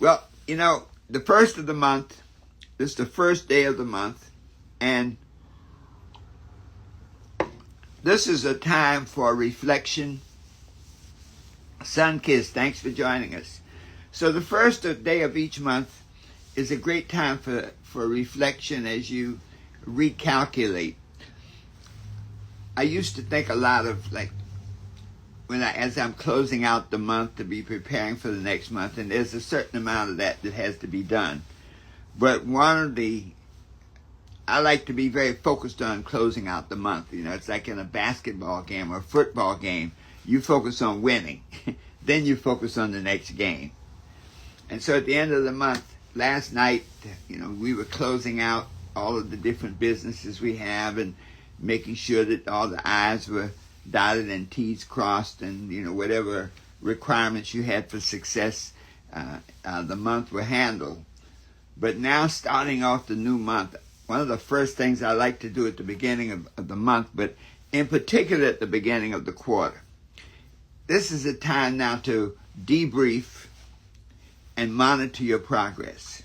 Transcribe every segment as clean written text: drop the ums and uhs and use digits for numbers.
Well, the first of the month, this is the first day of the month, and this is a time for reflection. Sunkiss, thanks for joining us. So the first day of each month is a great time for reflection as you recalculate. I used to think a lot of as I'm closing out the month to be preparing for the next month, and there's a certain amount of that has to be done. But I like to be very focused on closing out the month. It's like in a basketball game or a football game. You focus on winning. Then you focus on the next game. And so at the end of the month, last night, we were closing out all of the different businesses we have and making sure that all the I's were dotted and T's crossed, and whatever requirements you had for success, the month were handled. But now, starting off the new month, one of the first things I like to do at the beginning of the month, but in particular at the beginning of the quarter, this is a time now to debrief and monitor your progress.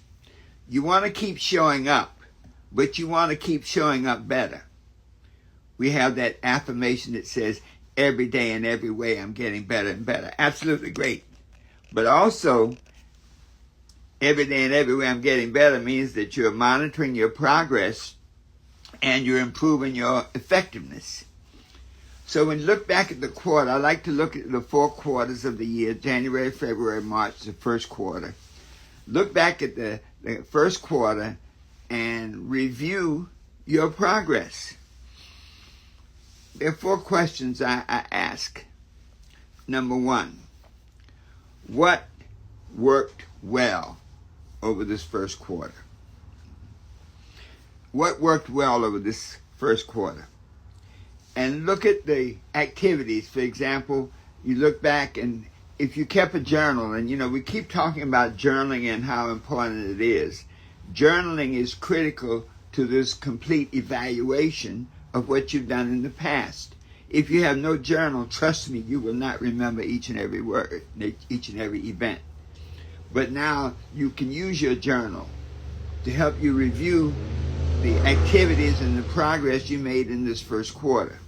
You want to keep showing up, but you want to keep showing up better. We have that affirmation that says, every day and every way I'm getting better and better. Absolutely great. But also, every day and every way I'm getting better means that you're monitoring your progress and you're improving your effectiveness. So when you look back at the quarter, I like to look at the 4 quarters of the year, January, February, March, the first quarter. Look back at the first quarter and review your progress. There are 4 questions I ask. Number 1, what worked well over this first quarter? What worked well over this first quarter? And look at the activities. For example, you look back, and if you kept a journal, and we keep talking about journaling and how important it is. Journaling is critical to this complete evaluation of what you've done in the past. If you have no journal, trust me, you will not remember each and every word, each and every event. But now you can use your journal to help you review the activities and the progress you made in this first quarter.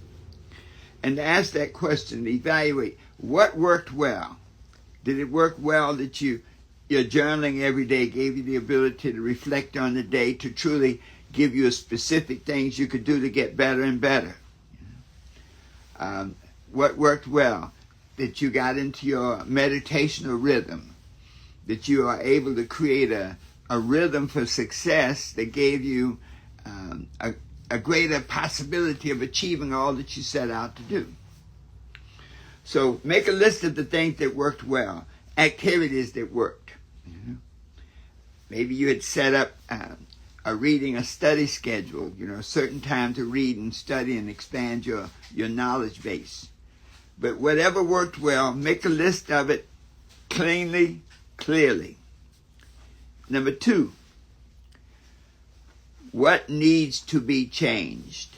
And to ask that question, evaluate what worked well. Did it work well that your journaling every day gave you the ability to reflect on the day, to truly give you specific things you could do to get better and better? What worked well? That you got into your meditational rhythm, that you are able to create a rhythm for success that gave you a greater possibility of achieving all that you set out to do. So make a list of the things that worked well, activities that worked. Maybe you had set up a study schedule, a certain time to read and study and expand your knowledge base. But whatever worked well, make a list of it clearly. Number 2, what needs to be changed?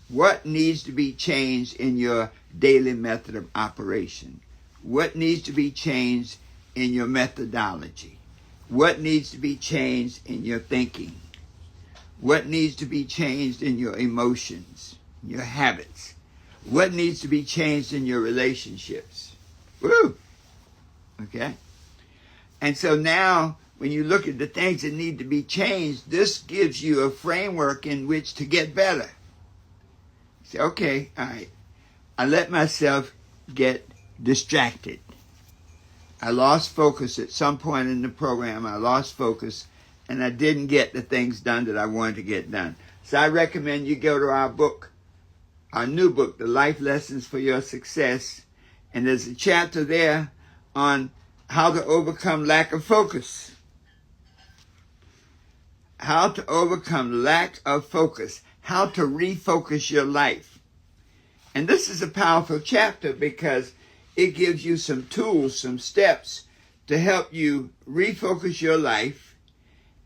What needs to be changed in your daily method of operation? What needs to be changed in your methodology? What needs to be changed in your thinking? What needs to be changed in your emotions, your habits? What needs to be changed in your relationships? Woo! Okay? And so now, when you look at the things that need to be changed, this gives you a framework in which to get better. You say, okay, all right, I let myself get distracted. I lost focus at some point in the program. I lost focus, and I didn't get the things done that I wanted to get done. So I recommend you go to our book, our new book, The Life Lessons for Your Success, and there's a chapter there on how to overcome lack of focus. How to overcome lack of focus. How to refocus your life. And this is a powerful chapter because it gives you some tools, some steps to help you refocus your life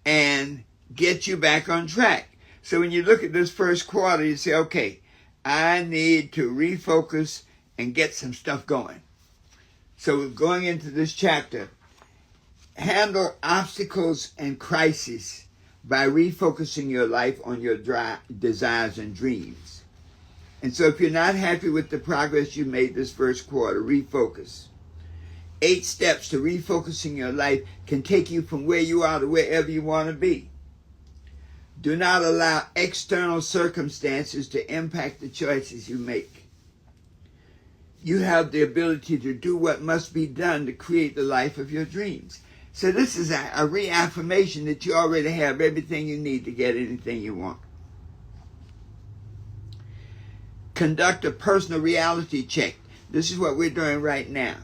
and get you back on track. So when you look at this first quarter, you say, okay, I need to refocus and get some stuff going. So going into this chapter, handle obstacles and crises by refocusing your life on your desires and dreams. And so if you're not happy with the progress you made this first quarter, refocus. 8 steps to refocusing your life can take you from where you are to wherever you want to be. Do not allow external circumstances to impact the choices you make. You have the ability to do what must be done to create the life of your dreams. So this is a reaffirmation that you already have everything you need to get anything you want. Conduct a personal reality check. This is what we're doing right now.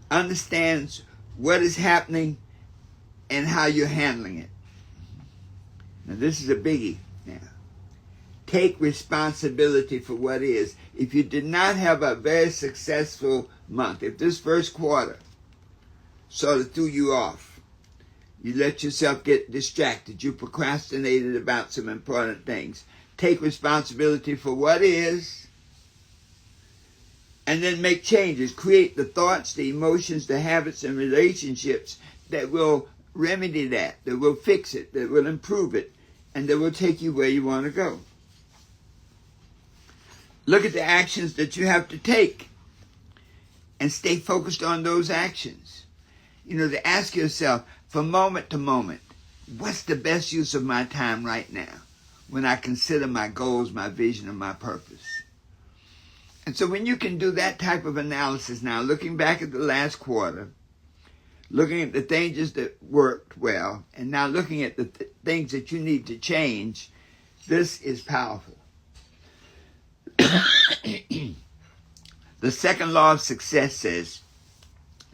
Understands what is happening and how you're handling it. Now this is a biggie now. Take responsibility for what is. If you did not have a very successful month, if this first quarter sort of threw you off, you let yourself get distracted, you procrastinated about some important things, take responsibility for what is, and then make changes. Create the thoughts, the emotions, the habits, and relationships that will remedy that will fix it, that will improve it, and that will take you where you want to go. Look at the actions that you have to take and stay focused on those actions. You know, to ask yourself from moment to moment, what's the best use of my time right now when I consider my goals, my vision, and my purpose? And so when you can do that type of analysis now, looking back at the last quarter, looking at the things that worked well, and now looking at the things that you need to change, this is powerful. The second law of success says,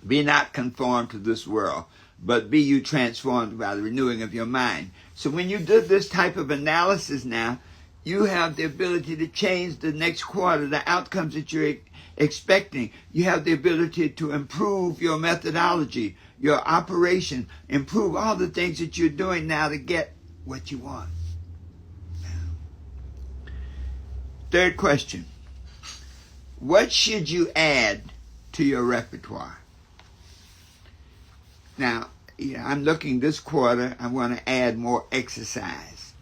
be not conformed to this world, but be you transformed by the renewing of your mind. So when you do this type of analysis now, you have the ability to change the next quarter, the outcomes that you're expecting. You have the ability to improve your methodology, your operation, improve all the things that you're doing now to get what you want. Third question. What should you add to your repertoire? Now, I'm looking this quarter, I want to add more exercise.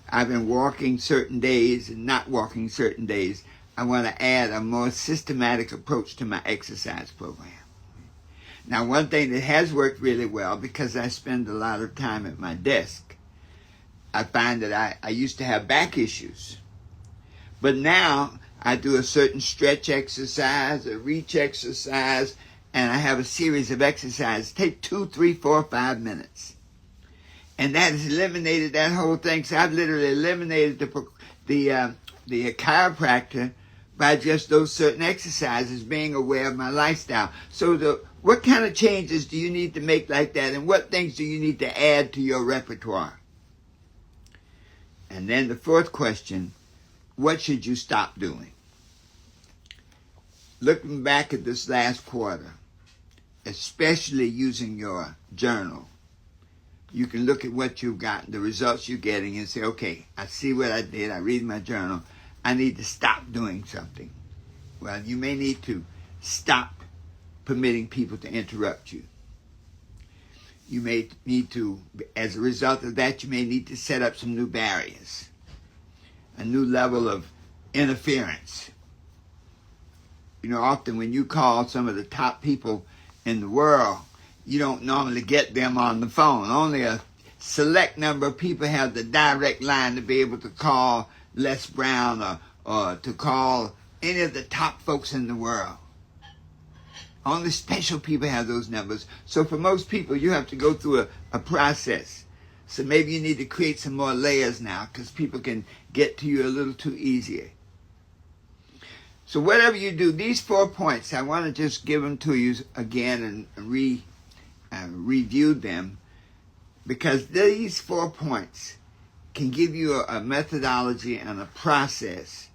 I've been walking certain days and not walking certain days. I want to add a more systematic approach to my exercise program. Now, one thing that has worked really well, because I spend a lot of time at my desk, I find that I used to have back issues. But now I do a certain stretch exercise, a reach exercise, and I have a series of exercises. Take 2, 3, 4, 5 minutes. And that has eliminated that whole thing. So I've literally eliminated the chiropractor by just those certain exercises, being aware of my lifestyle. So what kind of changes do you need to make like that? And what things do you need to add to your repertoire? And then the fourth question, what should you stop doing? Looking back at this last quarter, especially using your journal, you can look at what you've gotten, the results you're getting, and say, okay, I see what I did. I read my journal. I need to stop doing something. Well, you may need to stop permitting people to interrupt you. You may need to, as a result of that, you may need to set up some new barriers, a new level of interference. You know, often when you call some of the top people in the world, you don't normally get them on the phone. Only a select number of people have the direct line to be able to call Les Brown or to call any of the top folks in the world. Only special people have those numbers. So for most people, you have to go through a process. So maybe you need to create some more layers now, because people can get to you a little too easier. So whatever you do, these 4 points, I want to just give them to you again and review them, because these 4 points can give you a methodology and a process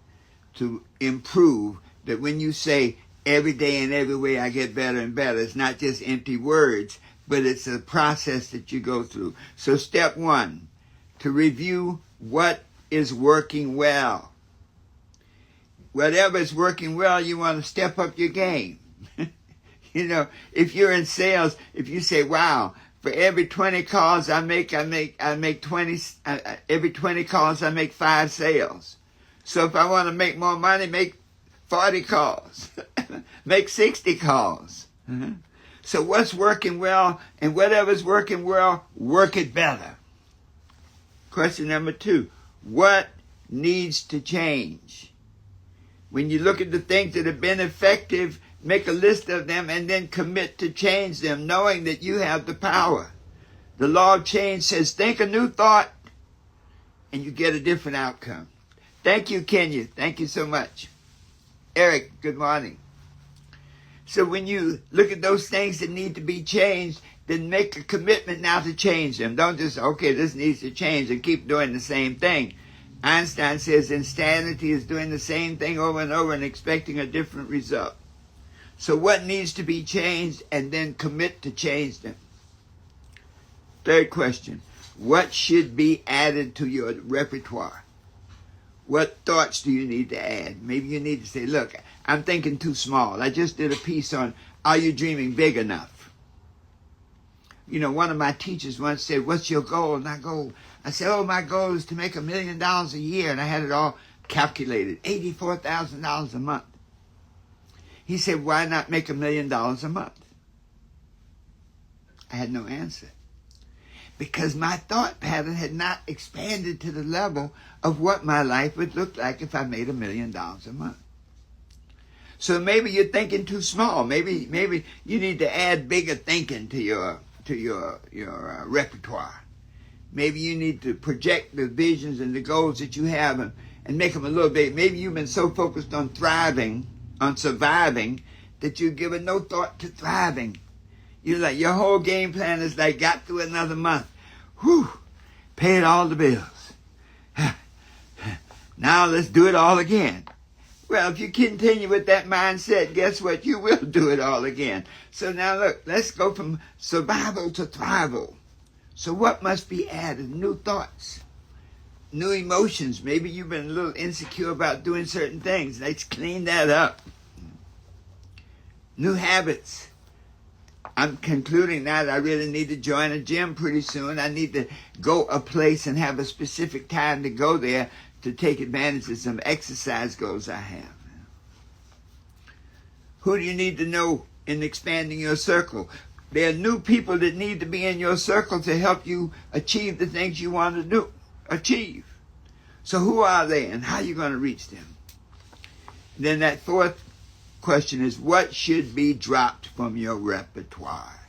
to improve, that when you say every day and every way I get better and better, it's not just empty words, but it's a process that you go through. So step 1, to review what is working well. Whatever is working well, you want to step up your game. You know, if you're in sales, if you say, wow, for every 20 calls I make 20, every 20 calls I make 5 sales. So if I want to make more money, make 40 calls, make 60 calls. So what's working well, and whatever's working well, work it better. Question number 2, what needs to change? When you look at the things that have been effective, make a list of them and then commit to change them, knowing that you have the power. The law of change says, think a new thought and you get a different outcome. Thank you, Kenya. Thank you so much. Eric, good morning. So when you look at those things that need to be changed, then make a commitment now to change them. Don't just, okay, this needs to change and keep doing the same thing. Einstein says insanity is doing the same thing over and over and expecting a different result. So what needs to be changed, and then commit to change them. Third question, what should be added to your repertoire? What thoughts do you need to add? Maybe you need to say, look, I'm thinking too small. I just did a piece on, are you dreaming big enough? You know, one of my teachers once said, what's your goal? And I said, oh, my goal is to make $1 million a year. And I had it all calculated, $84,000 a month. He said, why not make $1 million a month? I had no answer. Because my thought pattern had not expanded to the level of what my life would look like if I made $1 million a month. So maybe you're thinking too small. Maybe you need to add bigger thinking to your repertoire. Maybe you need to project the visions and the goals that you have and make them a little bit. Maybe you've been so focused on thriving, on surviving, that you've given no thought to thriving. You're like, your whole game plan is like, got through another month. Whew, paid all the bills. Now let's do it all again. Well, if you continue with that mindset, guess what? You will do it all again. So now look, let's go from survival to thrival. So what must be added? New thoughts, new emotions. Maybe you've been a little insecure about doing certain things. Let's clean that up. New habits. I'm concluding that I really need to join a gym pretty soon. I need to go a place and have a specific time to go there to take advantage of some exercise goals I have. Who do you need to know in expanding your circle? There are new people that need to be in your circle to help you achieve the things you want to achieve. So who are they and how are you going to reach them? Then that fourth question is, what should be dropped from your repertoire,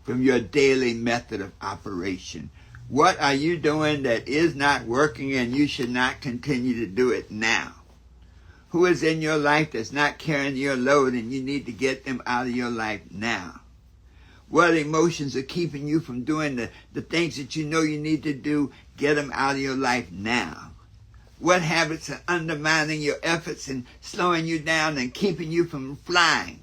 from your daily method of operation? What are you doing that is not working and you should not continue to do it now? Who is in your life that's not carrying your load and you need to get them out of your life now? What emotions are keeping you from doing the things that you know you need to do? Get them out of your life now. What habits are undermining your efforts and slowing you down and keeping you from flying?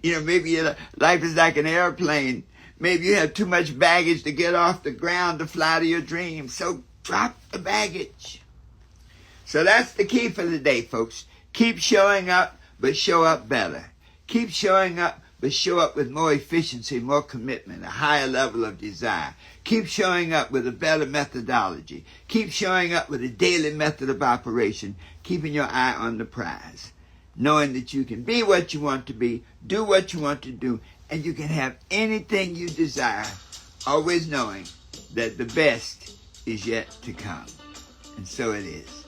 You know, maybe your life is like an airplane. Maybe you have too much baggage to get off the ground to fly to your dreams. So drop the baggage. So that's the key for the day, folks. Keep showing up, but show up better. Keep showing up, but show up with more efficiency, more commitment, a higher level of desire. Keep showing up with a better methodology. Keep showing up with a daily method of operation, keeping your eye on the prize, knowing that you can be what you want to be, do what you want to do, and you can have anything you desire, always knowing that the best is yet to come. And so it is.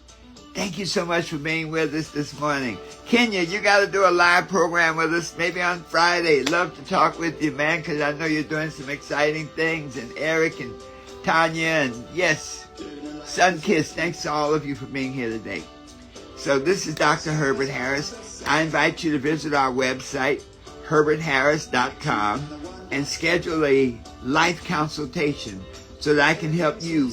Thank you so much for being with us this morning. Kenya, you got to do a live program with us maybe on Friday. Love to talk with you, man, because I know you're doing some exciting things. And Eric and Tanya and, yes, Sunkiss, thanks to all of you for being here today. So this is Dr. Herbert Harris. I invite you to visit our website, herbertharris.com, and schedule a life consultation so that I can help you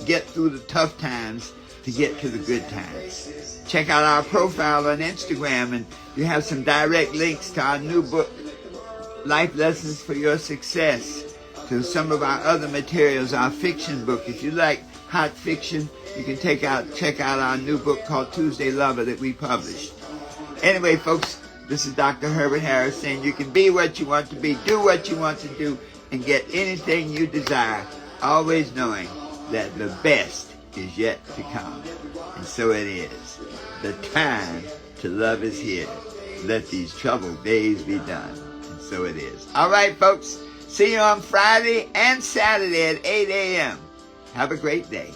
get through the tough times to get to the good times. Check out our profile on Instagram, and you have some direct links to our new book, Life Lessons for Your Success, to some of our other materials, our fiction book. If you like hot fiction, you can check out our new book called Tuesday Lover that we published. Anyway, folks, This is Dr. Herbert Harris saying you can be what you want to be, do what you want to do, and get anything you desire, always knowing that the best is yet to come. And so it is. The time to love is here. Let these troubled days be done. And so it is. All right, folks. See you on Friday and Saturday at 8 a.m. Have a great day.